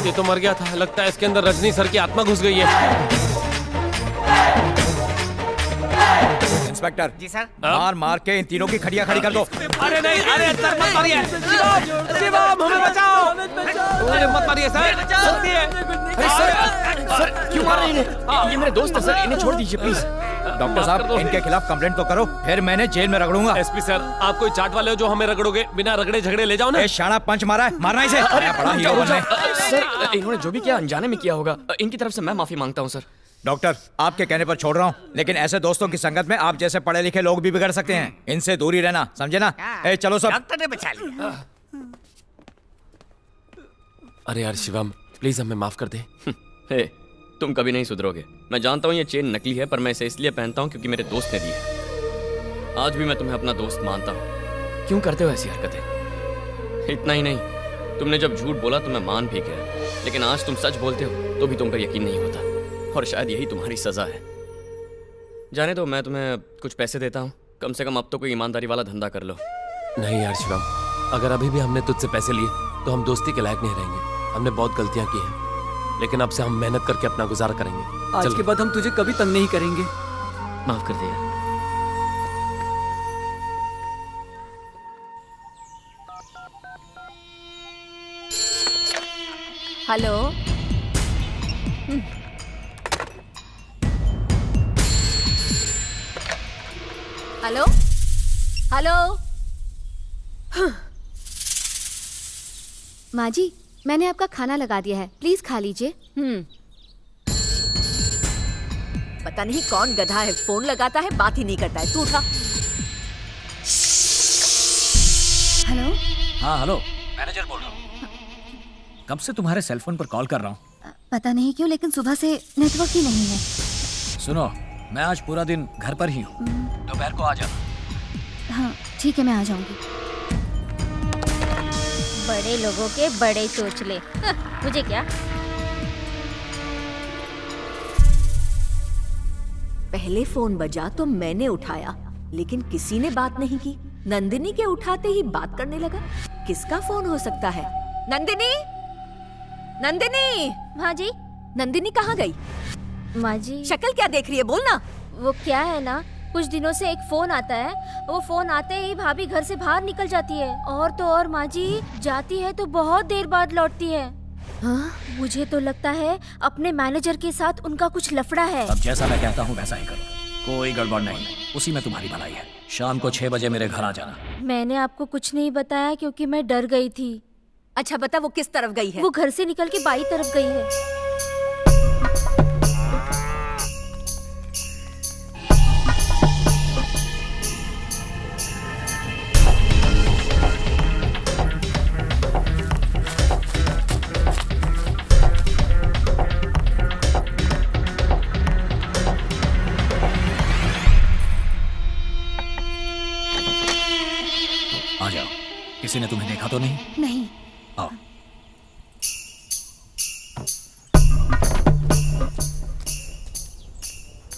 ये तो मर गया था, लगता है इसके अंदर रजनी सर की आत्मा घुस गई है। इंस्पेक्टर जी सर। मार मार के इन तीनों की खड़िया खड़ी कर दो। अरे नहीं, अरे सर मत मारिए, शिवम शिवम हमें बचाओ, अरे मत मारिए सर, जल्दी है। अरे सर क्यों मार रहे हैं इन्हें? ये मेरे दोस्त हैं सर, इन्हें छोड़ दीजिए प्लीज। डॉक्टर साहब इनके खिलाफ कंप्लेंट तो करो, फिर मैंने जेल में रगड़ूंगा। एसपी सर, आप कोई चाट वाले हो जो हमें रगड़ोगे? बिना रगड़े झगड़े ले जाओ ना। ए शाना पंच मारा है, मारना इसे। बड़ा हीरो बनने। सर इन्होंने जो भी किया अनजाने में किया होगा, इनकी तरफ से मैं माफी मांगता हूँ सर। डॉक्टर आपके कहने पर छोड़ रहा हूँ, लेकिन ऐसे दोस्तों की संगत में आप जैसे पढ़े लिखे लोग भी बिगड़ सकते हैं। इनसे दूरी रहना, समझे ना? ए चलो सब। डॉक्टर ने बचा लिया। अरे यार शिवम, प्लीज हमें माफ कर दे। हे, तुम कभी नहीं सुधरोगे। मैं जानता हूँ ये चेन नकली है, पर मैं इसे इसलिए पहनता हूँ क्योंकि मेरे दोस्त ने दी है। आज भी मैं तुम्हें अपना दोस्त मानता हूँ। क्यों करते हो ऐसी हरकतें? इतना ही नहीं, तुमने जब झूठ बोला तो मैं मान भी गया, लेकिन आज तुम सच बोलते हो तो भी तुम पर यकीन नहीं होता, और शायद यही तुम्हारी सजा है। जाने दो, मैं तुम्हें कुछ पैसे देता हूँ, कम से कम अब तो कोई ईमानदारी वाला धंधा कर लो। नहीं यार शिवम, अगर अभी भी हमने तुझसे पैसे लिए तो हम दोस्ती के लायक नहीं रहेंगे। हमने बहुत गलतियां की हैं, लेकिन अब से हम मेहनत करके अपना गुजारा करेंगे। आज के बाद हम तुझे कभी तंग नहीं करेंगे। माफ कर दिया। हेलो। Hello hello. माँ जी, मैंने आपका खाना लगा दिया है, प्लीज खा लीजिए। पता नहीं कौन गधा है, फोन लगाता है बात ही नहीं करता है। तू उठा। हेलो। हाँ हेलो, मैनेजर बोल रहा हूँ। कब से तुम्हारे सेलफोन पर कॉल कर रहा हूँ। पता नहीं क्यों, लेकिन सुबह से नेटवर्क ही नहीं है। सुनो, मैं आज पूरा दिन घर पर ही हूँ, दोपहर को आ जाना। हाँ ठीक है, मैं आ जाऊंगी। बड़े लोगों के बड़े चोचले। मुझे क्या? पहले फोन बजा तो मैंने उठाया, लेकिन किसी ने बात नहीं की। नंदिनी के उठाते ही बात करने लगा। किसका फोन हो सकता है? नंदिनी, नंदिनी। हाँ जी। नंदिनी कहाँ गई? माँ जी, शक्ल क्या देख रही है, बोलना। वो क्या है ना, कुछ दिनों से एक फोन आता है, वो फोन आते ही भाभी घर से बाहर निकल जाती है, और तो और माँ जी, जाती है तो बहुत देर बाद लौटती है। हाँ? मुझे तो लगता है अपने मैनेजर के साथ उनका कुछ लफड़ा है। अब जैसा मैं कहता हूँ वैसा ही करो, कोई गड़बड़ नहीं, उसी में तुम्हारी भलाई है। शाम को 6 बजे मेरे घर आ जाना। मैंने आपको कुछ नहीं बताया क्योंकि मैं डर गई थी। अच्छा बता, वो किस तरफ गई है? वो घर से निकल के बाई तरफ गई है। आ जाओ, किसी ने तुम्हें देखा तो नहीं? नहीं। आओ।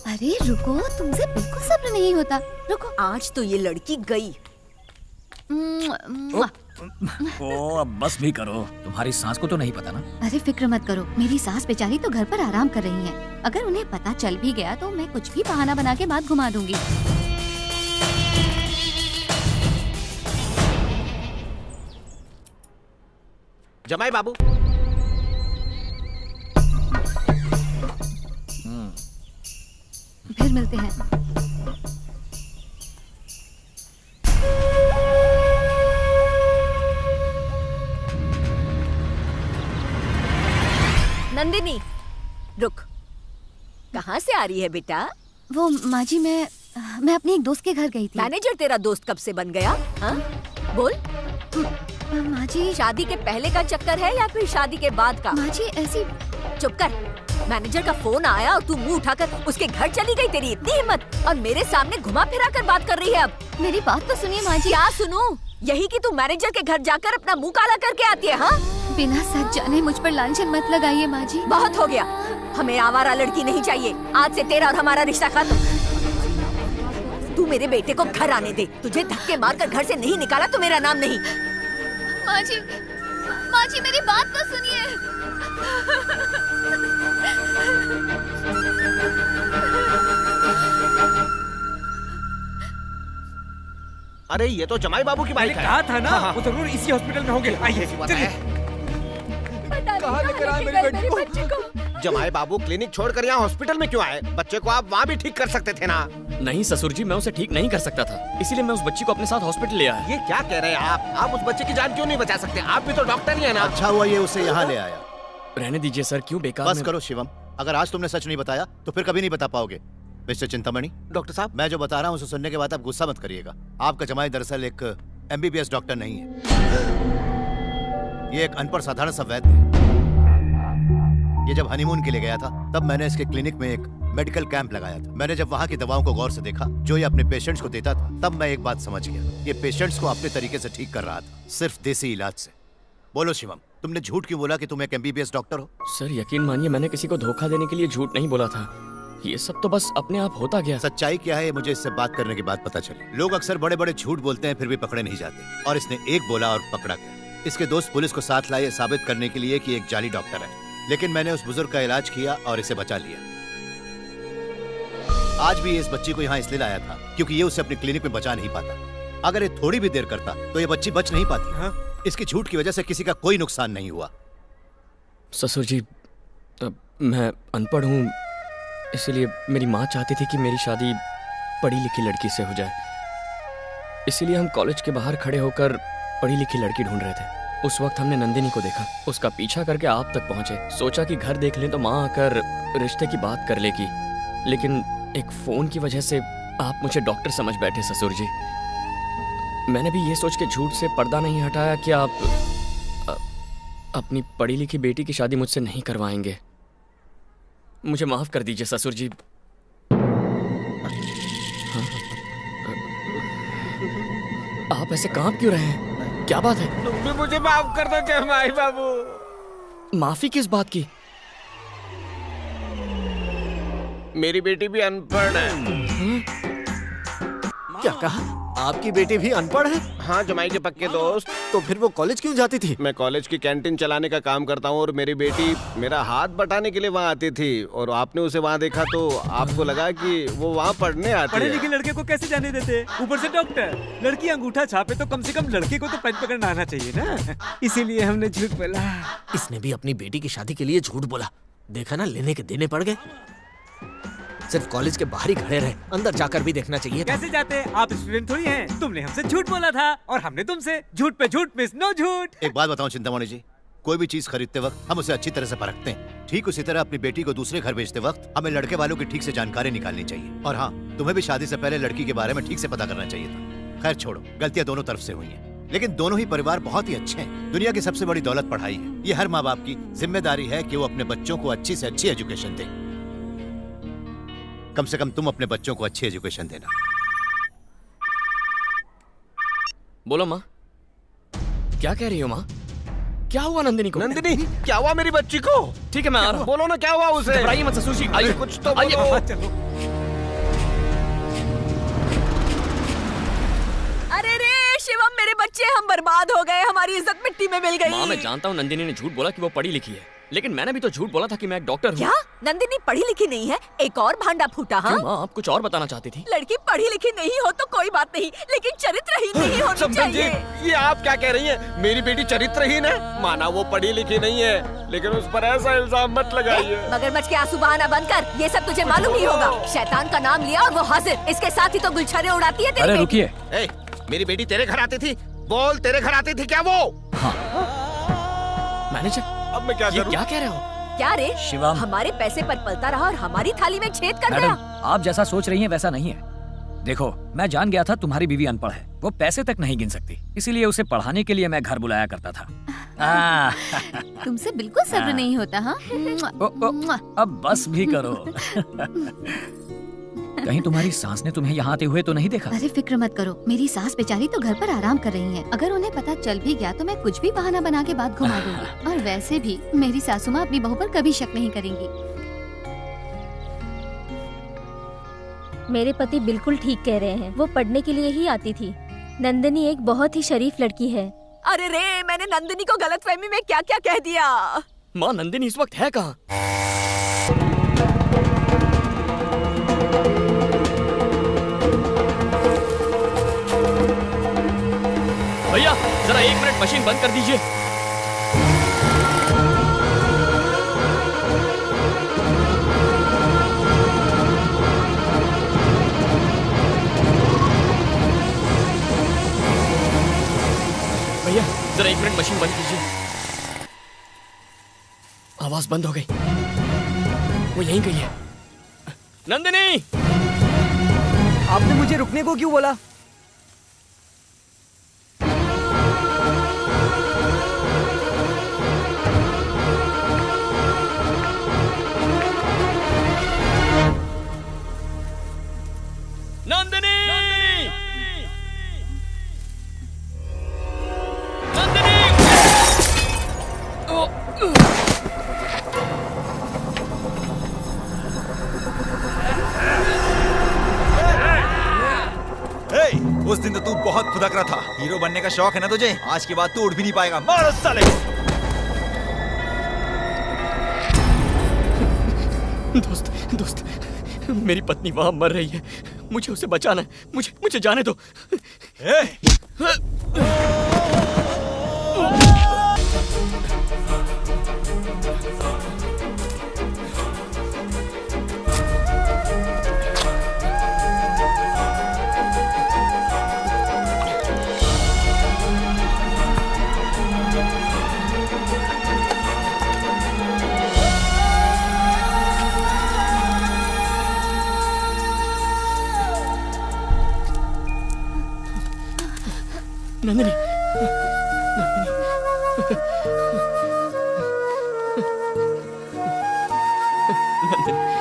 अरे रुको, तुमसे बिल्कुल सब्र नहीं होता। रुको। आज तो ये लड़की गई। ओ अब बस भी करो, तुम्हारी सास को तो नहीं पता ना? अरे फिक्र मत करो, मेरी सास बेचारी तो घर पर आराम कर रही है। अगर उन्हें पता चल भी गया तो मैं कुछ भी बहाना बना के बात घुमा दूंगी। जमाई बाबू। फिर मिलते हैं। नंदिनी रुक, कहाँ से आ रही है बेटा? वो माँ जी, मैं अपने एक दोस्त के घर गई थी। मैनेजर तेरा दोस्त कब से बन गया? हाँ? बोल। माँ जी, शादी के पहले का चक्कर है या फिर शादी के बाद का? माँ जी ऐसी। चुप कर। मैनेजर का फोन आया और तू मुंह उठाकर उसके घर चली गई। तेरी इतनी हिम्मत, और मेरे सामने घुमा फिरा कर बात कर रही है। अब मेरी बात तो सुनिए माँ जी। क्या सुनूं? यही कि तू मैनेजर के घर जाकर अपना मुंह काला करके आती है। हाँ? बिना सच जाने मुझ पर लांछन मत लगाइए माँ जी। बहुत हो गया, हमें आवारा लड़की नहीं चाहिए। आज से तेरा और हमारा रिश्ता खत्म। तू मेरे बेटे को घर आने दे। तुझे धक्के मारकर घर से नहीं निकाला तो मेरा नाम नहीं। माँ जी, माँ जी मेरी बात तो सुनिए। अरे ये तो जमाई बाबू की बाइक है। कहा था ना वो जरूर इसी हॉस्पिटल में होंगे। आइए चलिए। कहाँ लेकर आए मेरी बच्ची को? जमाई बाबू क्लिनिक छोड़कर यहाँ हॉस्पिटल में क्यों आए? बच्चे को आप वहाँ भी ठीक कर सकते थे ना। नहीं ससुर जी, मैं उसे ठीक नहीं कर सकता था, इसीलिए मैं उस बच्ची को अपने साथ हॉस्पिटल ले आया। ये क्या कह रहे हैं आप उस बच्चे की जान क्यों नहीं बचा सकते? आप भी तो डॉक्टर ही है ना। अच्छा हुआ ये उसे यहाँ ले आया। रहने दीजिए सर, क्यों बेकार बस में- करो शिवम, अगर आज तुमने सच नहीं बताया तो फिर कभी नहीं बता पाओगे। मिस्टर चिंतामणि, डॉक्टर साहब, मैं जो बता रहा हूँ उसे सुनने के बाद आप गुस्सा मत करिएगा। आपका जमाई दरअसल एक MBBS डॉक्टर नहीं है, ये एक अनपढ़ साधारण सा वैद्य है। ये जब हनीमून के लिए गया था तब मैंने इसके क्लिनिक में एक मेडिकल कैंप लगाया था। मैंने जब वहाँ की दवाओं को गौर से देखा जो ये अपने पेशेंट्स को देता था, तब मैं एक बात समझ गया, ये पेशेंट्स को अपने तरीके से ठीक कर रहा था, सिर्फ देसी इलाज से। बोलो शिवम, तुमने झूठ क्यों बोला कि तुम एक MBBS डॉक्टर हो? सर यकीन मानिए, मैंने किसी को धोखा देने के लिए झूठ नहीं बोला था। ये सब तो बस अपने आप होता गया। सच्चाई क्या है ये मुझे इससे बात करने के बाद पता चली। लोग अक्सर बड़े बड़े झूठ बोलते हैं फिर भी पकड़े नहीं जाते, और इसने एक बोला और पकड़ा गया। इसके दोस्त पुलिस को साथ लाए साबित करने के लिए कि एक जाली डॉक्टर है, लेकिन मैंने उस बुजुर्ग का इलाज किया और इसे बचा लिया। आज भी ये इस बच्ची को यहाँ इसलिए लाया था क्योंकि ये उसे अपनी क्लिनिक में बचा नहीं पाता। अगर ये थोड़ी भी देर करता तो ये बच्ची बच नहीं पाती। इसकी झूठ की वजह से किसी का कोई नुकसान नहीं हुआ। ससुर जी, मैं अनपढ़ हूँ, इसलिए मेरी माँ चाहती थी कि मेरी शादी पढ़ी लिखी लड़की से हो जाए। इसीलिए हम कॉलेज के बाहर खड़े होकर पढ़ी लिखी लड़की ढूंढ रहे थे। उस वक्त हमने नंदिनी को देखा, उसका पीछा करके आप तक पहुंचे। सोचा कि घर देख लें तो माँ आकर रिश्ते की बात कर लेगी, लेकिन एक फोन की वजह से आप मुझे डॉक्टर समझ बैठे ससुर जी। मैंने भी ये सोच के झूठ से पर्दा नहीं हटाया कि आप अपनी पढ़ी लिखी बेटी की शादी मुझसे नहीं करवाएंगे। मुझे माफ कर दीजिए ससुर जी। आप ऐसे कांप क्यों रहे हैं? क्या बात है? तुम भी मुझे माफ कर दो जमाई बाबू। माफी किस बात की? मेरी बेटी भी अनपढ़ है। क्या कहा? आपकी बेटी भी अनपढ़ है? हाँ, जमाई के पक्के दोस्त। तो फिर वो कॉलेज क्यों जाती थी? मैं कॉलेज की कैंटीन चलाने का काम करता हूँ और मेरी बेटी मेरा हाथ बटाने के लिए वहाँ आती थी, और आपने उसे वहाँ देखा तो आपको लगा कि वो वहाँ पढ़ने आती पढ़े है। लिखे लड़के को कैसे जाने देते? ऊपर से डॉक्टर। लड़की अंगूठा छापे तो कम से कम लड़के को तो पेन पकड़ना आना चाहिए ना। इसीलिए हमने झूठ बोला। इसने भी अपनी बेटी की शादी के लिए झूठ बोला। देखा ना, लेने के देने पड़ गए। सिर्फ कॉलेज के बाहर ही खड़े रहे, अंदर जाकर भी देखना चाहिए था। कैसे जाते? आप स्टूडेंट थोड़ी हैं। तुमने हमसे झूठ बोला था और हमने तुमसे। झूठ पे झूठ, मिस नो झूठ। एक बात बताऊं चिंतामणि जी, कोई भी चीज खरीदते वक्त हम उसे अच्छी तरह से परखते हैं। ठीक उसी तरह अपनी बेटी को दूसरे घर भेजते वक्त हमें लड़के वालों की ठीक से जानकारी निकालनी चाहिए। और हाँ, तुम्हें भी शादी से पहले लड़की के बारे में ठीक से पता करना चाहिए था। खैर छोड़ो, गलतियां दोनों तरफ से हुई हैं, लेकिन दोनों ही परिवार बहुत ही अच्छे हैं। दुनिया की सबसे बड़ी दौलत पढ़ाई है। ये हर माँ बाप की जिम्मेदारी है कि वो अपने बच्चों को अच्छी से अच्छी एजुकेशन दें। कम से कम तुम अपने बच्चों को अच्छी एजुकेशन देना। बोलो माँ, क्या कह रही हो माँ? क्या हुआ नंदिनी को? नंदिनी, क्या हुआ मेरी बच्ची को? ठीक है मैं आ रहा हूँ। बोलो ना क्या हुआ उसे। घबराइए मत ससुर जी, आइए कुछ तो आइए। बोलो। चलो। अरे रे शिवम, मेरे बच्चे, हम बर्बाद हो गए, हमारी इज्जत मिट्टी में मिल गई। माँ मैं जानता हूँ नंदिनी ने झूठ बोला कि वो पढ़ी लिखी है, लेकिन मैंने भी तो झूठ बोला था कि मैं एक डॉक्टर हूँ। क्या? नंदिनी पढ़ी लिखी नहीं है? एक और भांडा फूटा। हाँ, क्यों माँ, आप कुछ और बताना चाहती थी? लड़की पढ़ी लिखी नहीं हो तो कोई बात नहीं, लेकिन चरित्रहीन नहीं होनी समझन जी, चाहिए। ये आप क्या कह रही हैं? मेरी बेटी चरित्रहीन है? माना वो पढ़ी लिखी नहीं है, लेकिन उस पर ऐसा इल्जाम मत लगाइए। मगरमच्छ के आंसू बहाना बंद कर। ये सब तुझे मालूम ही होगा। शैतान का नाम लिया और वो हाजिर। इसके साथ ही तो गुलछरे उड़ाती है तेरी अरे बेटी। रुकिए, ए, मेरी बेटी तेरे घर आती थी? बोल, तेरे घर आती थी क्या वो? मैनेजर, अब मैं क्या ये करूं? क्या कह रहे हो? क्या रे? शिवम। हमारे पैसे पर पलता रहा और हमारी थाली में छेद कर मैडम, गया। आप जैसा सोच रही हैं वैसा नहीं है। देखो, मैं जान गया था तुम्हारी बीवी अनपढ़ है, वो पैसे तक नहीं गिन सकती, इसीलिए उसे पढ़ाने के लिए मैं घर बुलाया करता था। तुमसे बिल्कुल सब्र नहीं होता। हाँ अब बस भी करो। कहीं तुम्हारी सास ने तुम्हें यहाँ आते हुए तो नहीं देखा? अरे फिक्र मत करो, मेरी सास बेचारी तो घर पर आराम कर रही हैं। अगर उन्हें पता चल भी गया तो मैं कुछ भी बहाना बना के बात घुमा दूंगी। और वैसे भी मेरी सासू माँ अपनी बहू पर कभी शक नहीं करेंगी। मेरे पति बिल्कुल ठीक कह रहे हैं, वो पढ़ने के लिए ही आती थी। नंदिनी एक बहुत ही शरीफ लड़की है। अरे रे, मैंने नंदिनी को गलतफहमी में क्या क्या कह दिया। माँ नंदिनी इस वक्त है कहाँ? भैया जरा 1 मिनट मशीन बंद कर दीजिए। भैया जरा 1 मिनट मशीन बंद कीजिए। आवाज बंद हो गई। वो यहीं गई है। नंदिनी! आपने मुझे रुकने को क्यों बोला? नंदिनी! उस दिन तो तू बहुत खुदक रहा था। हीरो बनने का शौक है ना तुझे? आज के बाद तू उठ भी नहीं पाएगा। मार उस साले को। दोस्त दोस्त मेरी पत्नी वहां मर रही है। मुझे उसे बचाना है। मुझे जाने दो। नंदिनी नंदिनी